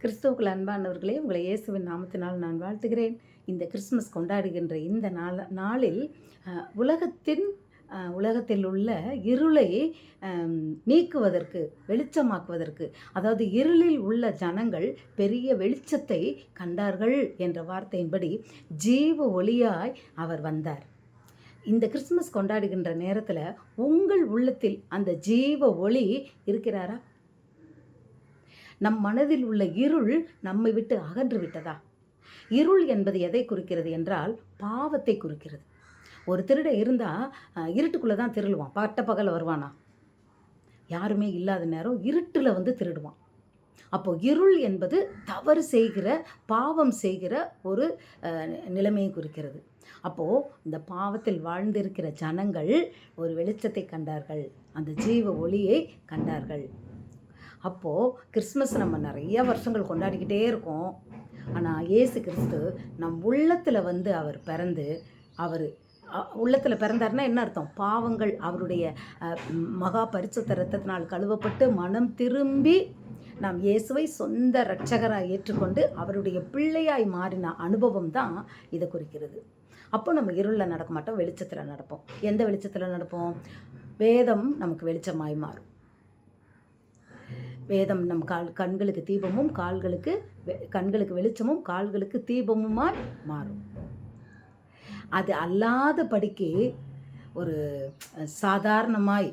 கிறிஸ்துவுக்குள் அன்பானவர்களே, உங்களை இயேசுவின் நாமத்தினால் நான் வாழ்த்துகிறேன். இந்த கிறிஸ்துமஸ் கொண்டாடுகின்ற இந்த நாளில் உலகத்தில் உள்ள இருளை நீக்குவதற்கு, வெளிச்சமாக்குவதற்கு, அதாவது இருளில் உள்ள ஜனங்கள் பெரிய வெளிச்சத்தை கண்டார்கள் என்ற வார்த்தையின்படி ஜீவ ஒளியாய் அவர் வந்தார். இந்த கிறிஸ்துமஸ் கொண்டாடுகின்ற நேரத்தில் உங்கள் உள்ளத்தில் அந்த ஜீவ ஒளி இருக்கிறாரா? நம் மனதில் உள்ள இருள் நம்மை விட்டு அகன்று விட்டதா? இருள் என்பது எதை குறிக்கிறது என்றால் பாவத்தை குறிக்கிறது. ஒரு திருடன் இருந்தால் இருட்டுக்குள்ளே தான் திருடுவான். பகல் வருவானா? யாருமே இல்லாத நேரம் இருட்டில் திருடுவான். அப்போது இருள் என்பது தவறு செய்கிற, பாவம் செய்கிற ஒரு நிலைமையை குறிக்கிறது. அப்போது இந்த பாவத்தில் வாழ்ந்திருக்கிற ஜனங்கள் ஒரு வெளிச்சத்தை கண்டார்கள், அந்த ஜீவ ஒளியை கண்டார்கள். அப்போது கிறிஸ்மஸ் நம்ம நிறைய வருஷங்கள் கொண்டாடிக்கிட்டே இருக்கோம். ஆனால் இயேசு கிறிஸ்து நம் உள்ளத்தில் அவர் பிறந்து, அவர் உள்ளத்தில் பிறந்தார்னா என்ன அர்த்தம்? பாவங்கள் அவருடைய மகா பரிசுத்த இரத்தத்தினால் கழுவப்பட்டு மனம் திரும்பி நாம் இயேசுவை சொந்த இரட்சகராக ஏற்றுக்கொண்டு அவருடைய பிள்ளையாய் மாறின அனுபவம் தான் இதை குறிக்கிறது. அப்போ நம்ம இருளில் நடக்க மாட்டோம், வெளிச்சத்தில் நடப்போம். எந்த வெளிச்சத்தில் நடப்போம்? வேதம் நமக்கு வெளிச்சமாய் மாறும். வேதம் நம் கண்களுக்கு தீபமும், கண்களுக்கு வெளிச்சமும், கால்களுக்கு தீபமுமாய் மாறும். அது அல்லாதபடிக்கு ஒரு சாதாரணமாய்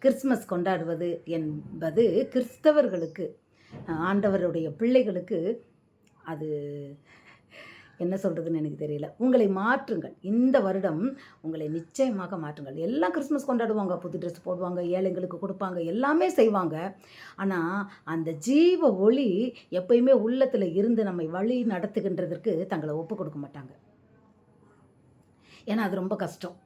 கிறிஸ்மஸ் கொண்டாடுவது என்பது கிறிஸ்தவர்களுக்கு, ஆண்டவருடைய பிள்ளைகளுக்கு அது என்ன சொல்கிறதுன்னு எனக்கு தெரியல. உங்களை மாற்றுங்கள். இந்த வருடம் உங்களை நிச்சயமாக மாற்றுங்கள். எல்லாம் கிறிஸ்மஸ் கொண்டாடுவாங்க, புது ட்ரெஸ் போடுவாங்க, ஏழைங்களுக்கு கொடுப்பாங்க, எல்லாமே செய்வாங்க. ஆனால் அந்த ஜீவ ஒளி எப்பயுமே உள்ளத்தில் இருந்து நம்மை வழி நடத்துகின்றதற்கு தங்களை ஒப்பு கொடுக்க மாட்டாங்க. ஏன்னா அது ரொம்ப கஷ்டம்.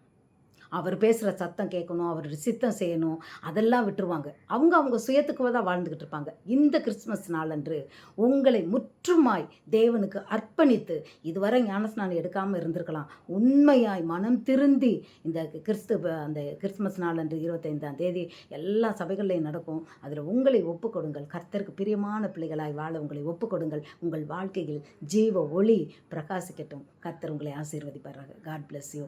அவர் பேசுகிற சத்தம் கேட்கணும், அவருடைய சித்தம் செய்யணும், அதெல்லாம் விட்டுருவாங்க. அவங்க சுயத்துக்கு தான் வாழ்ந்துக்கிட்டு இருப்பாங்க. இந்த கிறிஸ்மஸ் நாளன்று உங்களை முற்றுமாய் தேவனுக்கு அர்ப்பணித்து, இதுவரை ஞானஸ்நானம் எடுக்காமல் இருந்திருக்கலாம், உண்மையாய் மனம் திருந்தி இந்த அந்த கிறிஸ்மஸ் நாளன்று 25ஆம் தேதி எல்லா சபைகள்லையும் நடக்கும். அதில் உங்களை ஒப்பு கொடுங்கள். கர்த்தருக்கு பிரியமான பிள்ளைகளாய் வாழ உங்களை ஒப்பு கொடுங்கள். உங்கள் வாழ்க்கையில் ஜீவ ஒளி பிரகாசிக்கட்டும். கர்த்தர் உங்களை ஆசீர்வதிப்பார்கள். God bless you.